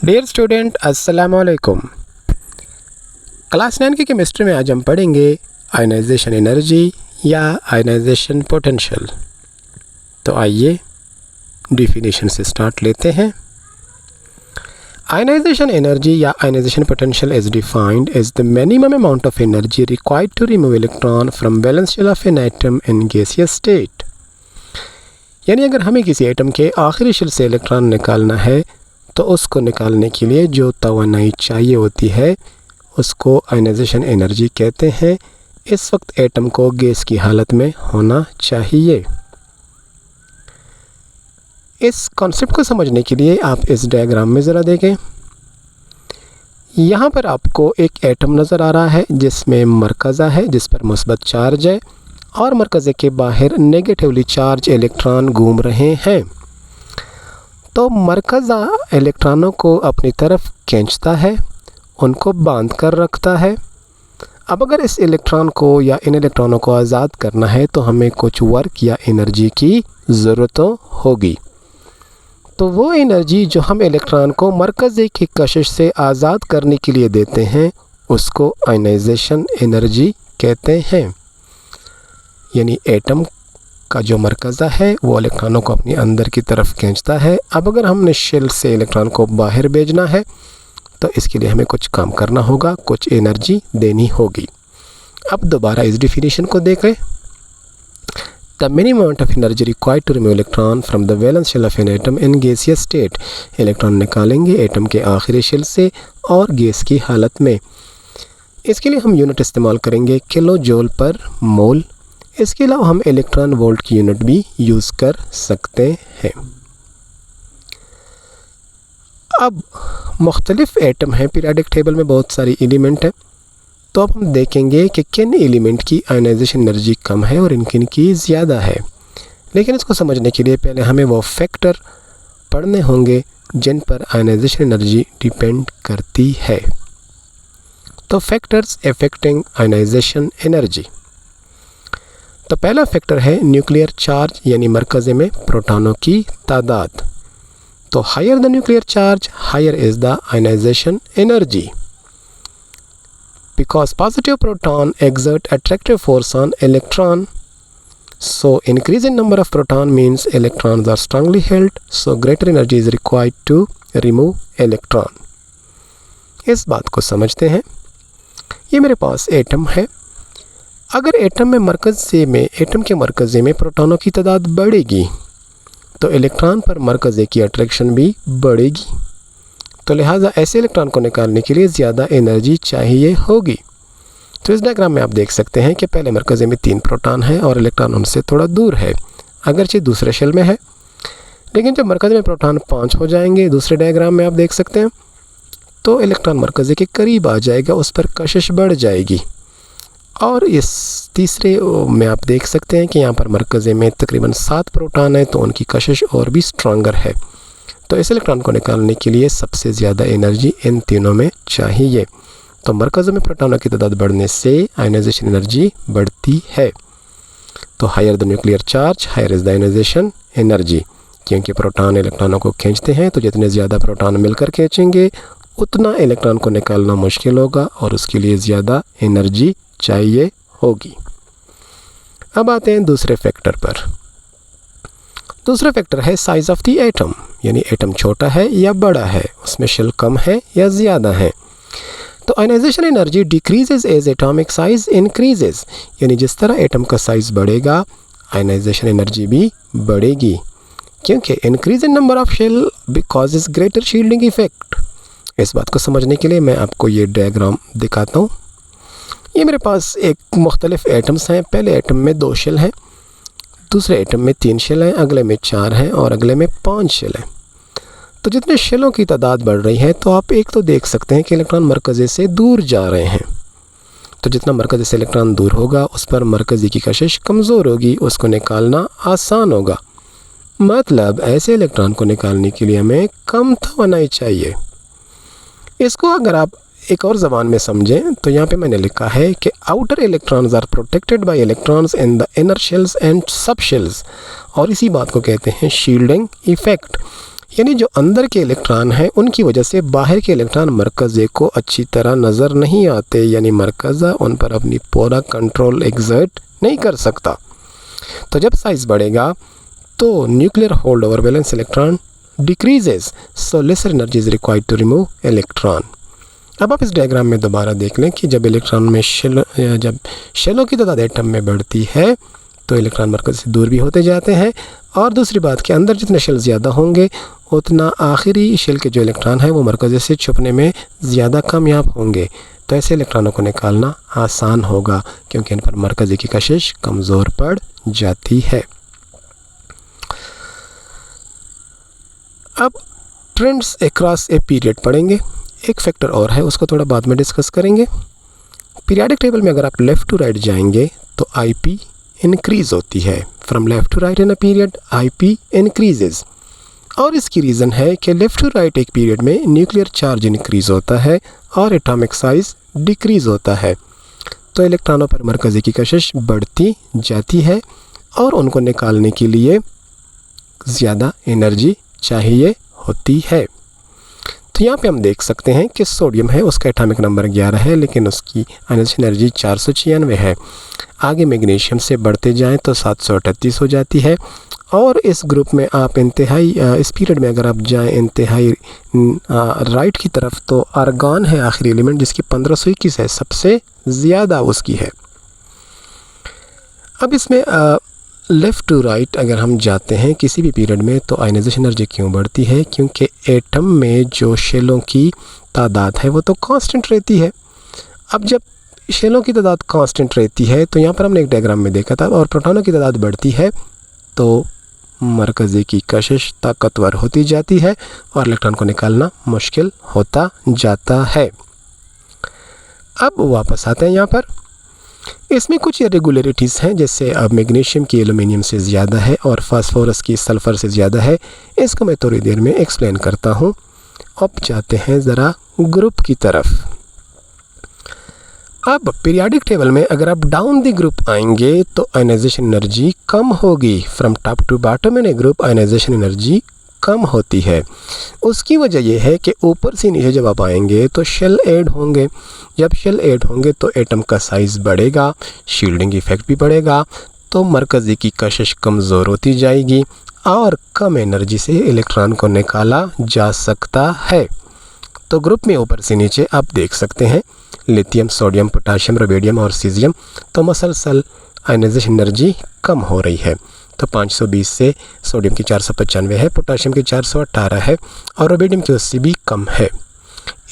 Dear student अस्सलाम वालेकुम। Class 9 की केमिस्ट्री में आज हम पढ़ेंगे आयनाइजेशन एनर्जी या आयनाइजेशन पोटेंशियल। तो आइए डिफिनीशन से स्टार्ट लेते हैं। आयनाइजेशन एनर्जी या ionization potential is defined as the minimum amount of energy required to remove electron from valence shell of an atom in gaseous state. यानी अगर हमें किसी एटम के आखिरी शेल से इलेक्ट्रॉन निकालना है तो उसको निकालने के लिए जो तवानाई चाहिए होती है उसको आयनाइजेशन एनर्जी कहते हैं। इस वक्त एटम को गैस की हालत में होना चाहिए। इस कॉन्सेप्ट को समझने के लिए आप इस डायग्राम में ज़रा देखें। यहाँ पर आपको एक एटम नज़र आ रहा है जिसमें मरकज़ा है जिस पर मुस्बत चार्ज है और मरकज़े के बाहर नेगेटिवली चार्ज इलेक्ट्रॉन घूम रहे हैं। तो मरकज़ा इलेक्ट्रॉनों को अपनी तरफ खींचता है, उनको बांध कर रखता है। अब अगर इस इलेक्ट्रॉन को या इन इलेक्ट्रॉनों को आज़ाद करना है तो हमें कुछ वर्क या एनर्जी की ज़रूरत होगी। तो वो एनर्जी जो हम इलेक्ट्रॉन को मरकज़े की कशिश से आज़ाद करने के लिए देते हैं उसको आयनाइजेशन एनर्जी कहते हैं। यानी एटम का जो मरकज़ा है वो इलेक्ट्रॉनों को अपनी अंदर की तरफ खींचता है। अब अगर हमने शेल से इलेक्ट्रॉन को बाहर भेजना है तो इसके लिए हमें कुछ काम करना होगा, कुछ एनर्जी देनी होगी। अब दोबारा इस डिफिनीशन को देखें। The minimum amount of energy required to remove electron from the valence shell of an atom in gaseous state. Electron निकालेंगे एटम के आखिरी शेल से और गैस की हालत में। इसके लिए हम यूनिट इस्तेमाल करेंगे किलो जूल पर मोल। इसके अलावा हम इलेक्ट्रॉन वोल्ट की यूनिट भी यूज़ कर सकते हैं। अब मुख्तलिफ एटम हैं, पीरियोडिक टेबल में बहुत सारी एलिमेंट हैं। तो अब हम देखेंगे कि किन एलिमेंट की आयनाइजेशन एनर्जी कम है और किन की ज़्यादा है। लेकिन इसको समझने के लिए पहले हमें वो फैक्टर पढ़ने होंगे जिन पर आयनाइजेशन एनर्जी डिपेंड करती है। तो फैक्टर्स अफेक्टिंग आयनाइजेशन एनर्जी। तो पहला फैक्टर है न्यूक्लियर चार्ज यानी मरकज़े में प्रोटॉनों की तादाद। तो higher the nuclear charge higher is the ionization energy because positive proton exert attractive force on electron. So increase in number of proton means electrons are strongly held, so greater energy is required to remove electron. इस बात को समझते हैं। ये मेरे पास atom है। अगर atom के मरकज़े में प्रोटॉनों की तादाद बढ़ेगी तो इलेक्ट्रॉन पर मरकज़े की अट्रैक्शन भी बढ़ेगी। तो लिहाजा ऐसे इलेक्ट्रॉन को निकालने के लिए ज़्यादा एनर्जी चाहिए होगी। तो इस डायग्राम में आप देख सकते हैं कि पहले मरकज़े में 3 प्रोटॉन है और इलेक्ट्रॉन उनसे थोड़ा दूर है, अगरचे दूसरे शेल में है। लेकिन जब मरकज़े में प्रोटॉन 5 हो जाएंगे, दूसरे डायग्राम में आप देख सकते हैं, तो इलेक्ट्रॉन मरकज़े के करीब आ जाएगा, उस पर कशिश बढ़ जाएगी। और इस तीसरे में आप देख सकते हैं कि यहाँ पर मरकज़े में तकरीबन 7 प्रोटॉन है तो उनकी कशिश और भी स्ट्रॉन्गर है। तो इस इलेक्ट्रॉन को निकालने के लिए सबसे ज़्यादा एनर्जी इन तीनों में चाहिए। तो मरकज़ों में प्रोटॉनों की तादाद बढ़ने से आयनाइजेशन एनर्जी बढ़ती है। तो higher the nuclear charge higher is the ionization energy, क्योंकि प्रोटॉन इलेक्ट्रॉनों को खींचते हैं। तो जितने ज़्यादा प्रोटॉन मिलकर खींचेंगे उतना इलेक्ट्रॉन को निकालना मुश्किल होगा और उसके लिए ज़्यादा एनर्जी चाहिए होगी। अब आते हैं दूसरे फैक्टर पर। दूसरा फैक्टर है साइज़ ऑफ द एटम, यानी एटम छोटा है या बड़ा है, उसमें शेल कम है या ज़्यादा है। तो ionization energy decreases as atomic size increases, यानी जिस तरह एटम का साइज़ बढ़ेगा आयनाइजेशन एनर्जी भी बढ़ेगी, क्योंकि increase in number of shell because greater shielding effect. इस बात को समझने के लिए मैं आपको ये डायग्राम दिखाता हूँ। ये मेरे पास एक मुख्तलिफ एटम्स हैं। पहले एटम में 2 शेल हैं, दूसरे एटम में 3 शेल हैं, अगले में 4 हैं और अगले में 5 शेल हैं। तो जितने शेलों की तादाद बढ़ रही है तो आप एक तो देख सकते हैं कि इलेक्ट्रॉन मरकज़े से दूर जा रहे हैं। तो जितना मरकज़े से इलेक्ट्रॉन दूर होगा उस पर मरकज़ी की कशिश कमज़ोर होगी, उसको निकालना आसान होगा। मतलब ऐसे इलेक्ट्रॉन को निकालने के लिए हमें कम तवानाई चाहिए। इसको अगर आप एक और ज़बान में समझें तो यहाँ पे मैंने लिखा है कि outer electrons are protected by electrons in the inner shells and sub shells, और इसी बात को कहते हैं शील्डिंग इफ़ेक्ट। यानी जो अंदर के इलेक्ट्रॉन हैं उनकी वजह से बाहर के इलेक्ट्रॉन मरकज़े को अच्छी तरह नज़र नहीं आते, यानी मरकज़ा उन पर अपनी पूरा कंट्रोल एग्जर्ट नहीं कर सकता। तो जब साइज़ बढ़ेगा तो nuclear hold over valence electron decreases, so lesser energy is required to remove electron. अब आप इस डायग्राम में दोबारा देख लें कि जब इलेक्ट्रॉन में जब शेलों की तादाद एटम में बढ़ती है तो इलेक्ट्रॉन मरकज़ से दूर भी होते जाते हैं, और दूसरी बात के अंदर जितने शेल ज़्यादा होंगे उतना आखिरी शेल के जो इलेक्ट्रॉन है वो मरकज़ से छुपने में ज़्यादा कामयाब होंगे। तो ऐसे इलेक्ट्रॉनों को निकालना आसान होगा क्योंकि इन पर मरकज़ी की कशिश कमज़ोर पड़ जाती है। अब ट्रेंड्स अक्रॉस ए पीरियड पढ़ेंगे। एक फैक्टर और है, उसको थोड़ा बाद में डिस्कस करेंगे। पीरियाडिक टेबल में अगर आप लेफ़्ट टू राइट जाएंगे तो आईपी इंक्रीज़ होती है। From left to right in a period IP increases, और इसकी रीज़न है कि लेफ़्ट टू राइट एक पीरियड में न्यूक्लियर चार्ज इंक्रीज़ होता है और एटॉमिक साइज़ डिक्रीज़ होता है। तो इलेक्ट्रॉनों पर मरकज़ी की कशिश बढ़ती जाती है और उनको निकालने के लिए ज़्यादा एनर्जी चाहिए होती है। तो यहाँ पे हम देख सकते हैं कि सोडियम है, उसका एटॉमिक नंबर 11 है लेकिन उसकी आयनिक एनर्जी 496 है। आगे मैग्नीशियम से बढ़ते जाएं तो 738 हो जाती है, और इस ग्रुप में आप इंतहाई इस पीरियड में अगर आप जाएं इंतहाई राइट की तरफ तो आर्गॉन है आखिरी एलिमेंट जिसकी 1521 है, सबसे ज़्यादा उसकी है। अब इसमें लेफ़्ट टू राइट अगर हम जाते हैं किसी भी पीरियड में तो आयनाइजेशन एनर्जी क्यों बढ़ती है? क्योंकि एटम में जो शेलों की तादाद है वो तो कांस्टेंट रहती है। अब जब शेलों की तादाद कांस्टेंट रहती है तो यहाँ पर हमने एक डायग्राम में देखा था, और प्रोटॉनों की तादाद बढ़ती है तो मरकज़े की कशिश ताकतवर होती जाती है और इलेक्ट्रॉन को निकालना मुश्किल होता जाता है। अब वापस आते हैं यहाँ पर, इसमें कुछ इरेगुलरिटीज़ हैं, जैसे अब मैग्नीशियम की एल्युमिनियम से ज़्यादा है और फास्फोरस की सल्फ़र से ज़्यादा है। इसको मैं थोड़ी देर में एक्सप्लेन करता हूँ। अब जाते हैं ज़रा ग्रुप की तरफ। अब पीरियाडिक टेबल में अगर आप डाउन द ग्रुप आएंगे तो आयनाइजेशन एनर्जी कम होगी। From top to bottom in a group ionization energy कम होती है। उसकी वजह यह है कि ऊपर से नीचे जब आप आएंगे तो शेल ऐड होंगे। जब शेल ऐड होंगे तो एटम का साइज़ बढ़ेगा, शील्डिंग इफेक्ट भी बढ़ेगा, तो मरकज़ी की कशिश कमज़ोर होती जाएगी और कम एनर्जी से इलेक्ट्रॉन को निकाला जा सकता है। तो ग्रुप में ऊपर से नीचे आप देख सकते हैं लिथियम, सोडियम, पोटाशियम, रुबिडियम और सीजियम, तो मसलसल आयनाइजेशन एनर्जी कम हो रही है। तो 520 से सोडियम की 495 है, पोटाशियम की 418 है और रुबिडियम की उससे भी कम है।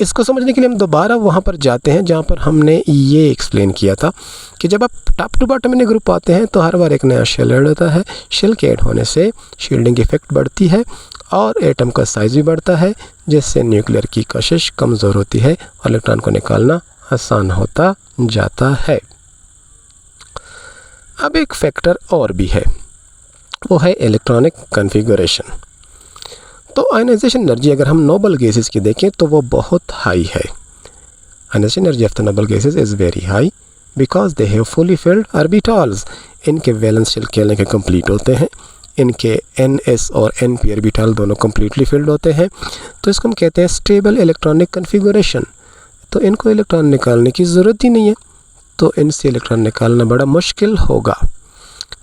इसको समझने के लिए हम दोबारा वहाँ पर जाते हैं जहाँ पर हमने ये एक्सप्लेन किया था कि जब आप टॉप टू बॉटम में ग्रुप आते हैं तो हर बार एक नया शेल ऐड होता है। शेल के ऐड होने से शील्डिंग इफेक्ट बढ़ती है और एटम का साइज़ भी बढ़ता है, जिससे न्यूक्लियर की कशिश कमज़ोर होती है और इलेक्ट्रॉन को निकालना आसान होता जाता है। अब एक फैक्टर और भी है, वो है इलेक्ट्रॉनिक कन्फिगरेशन। तो आयनाइजेशन एनर्जी अगर हम नोबल गैसेस की देखें तो वो बहुत हाई है। Ionization energy of the noble gases is very high because they have fully filled orbitals. इनके वैलेंस शेल कहने के कंप्लीट होते हैं, इनके NS और NP ऑर्बिटल दोनों कम्प्लीटली फिल्ड होते हैं। तो इसको हम कहते हैं स्टेबल इलेक्ट्रॉनिक कन्फिगरेशन। तो इनको इलेक्ट्रॉन निकालने की ज़रूरत ही नहीं है, तो इनसे इलेक्ट्रॉन निकालना बड़ा मुश्किल होगा।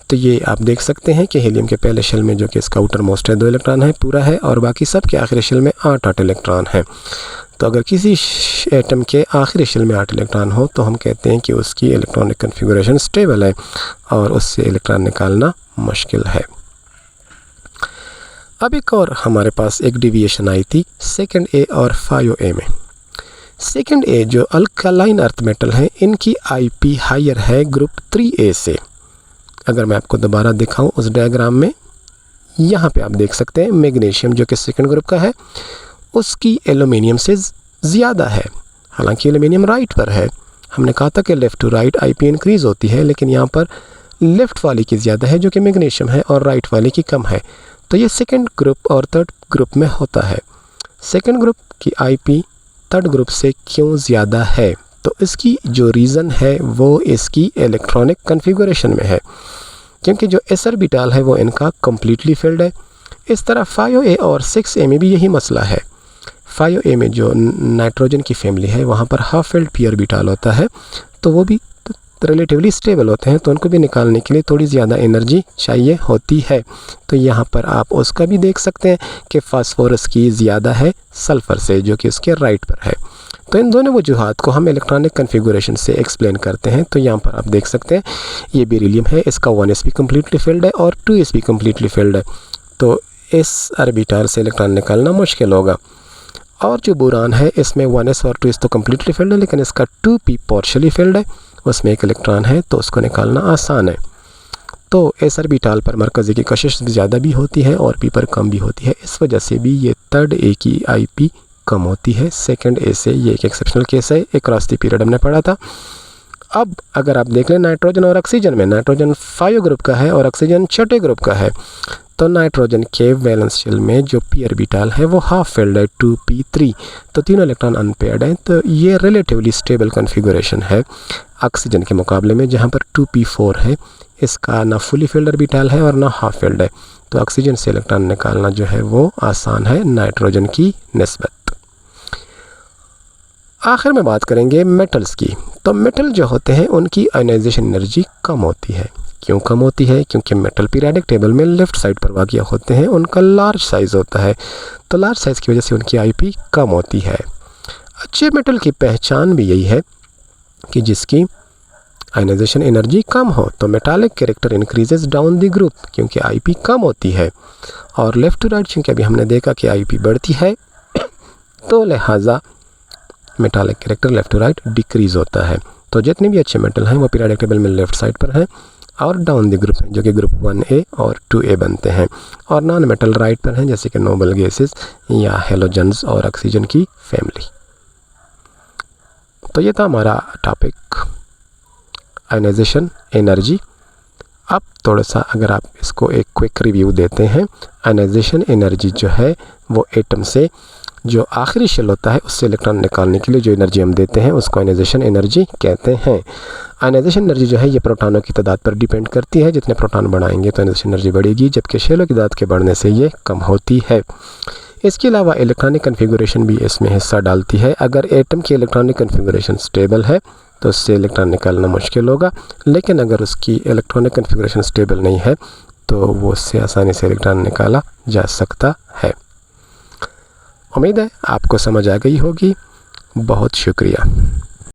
तो ये आप देख सकते हैं कि हीलियम के पहले शेल में जो कि इसका आउटर मोस्ट है 2 इलेक्ट्रॉन है पूरा है, और बाकी सब के आखिरी शेल में 8 इलेक्ट्रॉन हैं। तो अगर किसी एटम के आखिरी शेल में 8 इलेक्ट्रॉन हो तो हम कहते हैं कि उसकी इलेक्ट्रॉनिक कन्फिगरेशन स्टेबल है और उससे इलेक्ट्रॉन निकालना मुश्किल है। अब एक और हमारे पास एक डिविएशन आई थी सेकंड ए और 5A में। सेकंड ए जो अल्कालाइन अर्थ मेटल हैं इनकी IP हायर है ग्रुप 3A से। अगर मैं आपको दोबारा दिखाऊं उस डायग्राम में, यहाँ पे आप देख सकते हैं मैग्नीशियम जो कि सेकंड ग्रुप का है उसकी एल्युमिनियम से ज़्यादा है। हालांकि एल्युमिनियम राइट पर है, हमने कहा था कि left to right IP increase होती है, लेकिन यहाँ पर लेफ़्ट वाली की ज़्यादा है जो कि मैग्नीशियम है और राइट वाली की कम है। तो ये सेकंड ग्रुप और थर्ड ग्रुप में होता है। सेकंड ग्रुप की IP थर्ड ग्रुप से क्यों ज़्यादा है? तो इसकी जो रीज़न है वो इसकी इलेक्ट्रॉनिक कन्फिगरेशन में है, क्योंकि जो S ऑर्बिटल है वो इनका कम्प्लीटली फिल्ड है। इस तरह 5a और 6a में भी यही मसला है। 5a में जो नाइट्रोजन की फैमिली है वहाँ पर हाफ फिल्ड पी ऑर्बिटल होता है, तो वो भी रिलेटिवली स्टेबल होते हैं, तो उनको भी निकालने के लिए थोड़ी ज़्यादा एनर्जी चाहिए होती है। तो यहाँ पर आप उसका भी देख सकते हैं कि फास्फोरस की ज़्यादा है सल्फ़र से, जो कि उसके राइट पर है। तो इन दोनों वजूहात को हम इलेक्ट्रॉनिक कन्फिगुरेशन से एक्सप्लेन करते हैं। तो यहाँ पर आप देख सकते हैं ये बेरिलियम है, इसका 1s भी कम्प्लीटली फिल्ड है और 2s भी कम्प्लीटली फिल्ड है, तो इस ऑर्बिटल से इलेक्ट्रॉन निकालना मुश्किल होगा। और जो बोरान है इसमें 1s और 2s तो कम्प्लीटली फिल्ड है, लेकिन इसका 2p पार्शियली फिल्ड है, उसमें एक इलेक्ट्रॉन है, तो उसको निकालना आसान है। तो इस ऑर्बिटल पर मरकज़ी की कशिश ज़्यादा भी होती है और p पर कम भी होती है, इस वजह से भी ये थर्ड a की IP कम होती है सेकंड a से। ये एक एक्सेप्शनल केस है, अक्रॉस द पीरियड हमने पढ़ा था। अब अगर आप देख लें नाइट्रोजन और ऑक्सीजन में, नाइट्रोजन 5 ग्रुप का है और ऑक्सीजन छठे ग्रुप का है, तो नाइट्रोजन के वैलेंस शेल में जो p ऑर्बिटल है वो हाफ फिल्ड है 2p3, तो तीनों इलेक्ट्रॉन अनपेयर्ड हैं। तो ये रिलेटिवली स्टेबल कन्फिगुरेशन है ऑक्सीजन के मुकाबले में, जहाँ पर 2p4 है, इसका ना फुली फिल्ड ऑर्बिटल है और ना हाफ फिल्ड है, तो ऑक्सीजन से इलेक्ट्रॉन निकालना जो है वो आसान है नाइट्रोजन की निस्बत। आखिर में बात करेंगे मेटल्स की। तो मेटल जो होते हैं उनकी आयनाइजेशन एनर्जी कम होती है। क्यों कम होती है? क्योंकि मेटल पीरियडिक टेबल में लेफ़्ट साइड पर वाक़िया होते हैं, उनका लार्ज साइज़ होता है, तो लार्ज साइज़ की वजह से उनकी IP कम होती है। अच्छे मेटल की पहचान भी यही है कि जिसकी आयनाइजेशन एनर्जी कम हो, तो metallic character increases down the group, क्योंकि IP कम होती है। और लेफ़्ट टू राइट, क्योंकि अभी हमने देखा कि IP बढ़ती है, तो लिहाजा metallic character left to right decrease होता है। तो जितने भी अच्छे मेटल हैं वो पीरियडिक टेबल में लेफ़्ट साइड पर हैं और डाउन द ग्रुप हैं, जो कि ग्रुप 1a और 2a बनते हैं, और नॉन मेटल राइट पर हैं, जैसे कि नोबल गैसेस या हेलोजन्स और ऑक्सीजन की फैमिली। तो ये था हमारा टॉपिक आयनाइजेशन एनर्जी। अब थोड़ा सा अगर आप इसको एक क्विक रिव्यू देते हैं, आयनाइजेशन एनर्जी जो है वो एटम से जो आखिरी शेल होता है उससे इलेक्ट्रॉन निकालने के लिए जो एनर्जी हम देते हैं उसको आयनाइजेशन एनर्जी कहते हैं। आयनाइजेशन एनर्जी जो है ये प्रोटॉनों की तादाद पर डिपेंड करती है, जितने प्रोटॉन बढ़ाएंगे तो आयनाइजेशन एनर्जी बढ़ेगी, जबकि शेलों की तादाद के बढ़ने से ये कम होती है। इसके अलावा इलेक्ट्रॉनिक कन्फिगुरेशन भी इसमें हिस्सा डालती है। अगर एटम की इलेक्ट्रॉनिक कन्फिगुरेशन स्टेबल है तो उससे इलेक्ट्रॉन निकालना मुश्किल होगा, लेकिन अगर उसकी इलेक्ट्रॉनिक कन्फिगुरेशन स्टेबल नहीं है तो वो उससे आसानी से इलेक्ट्रॉन निकाला जा सकता है। उम्मीद है आपको समझ आ गई होगी। बहुत शुक्रिया।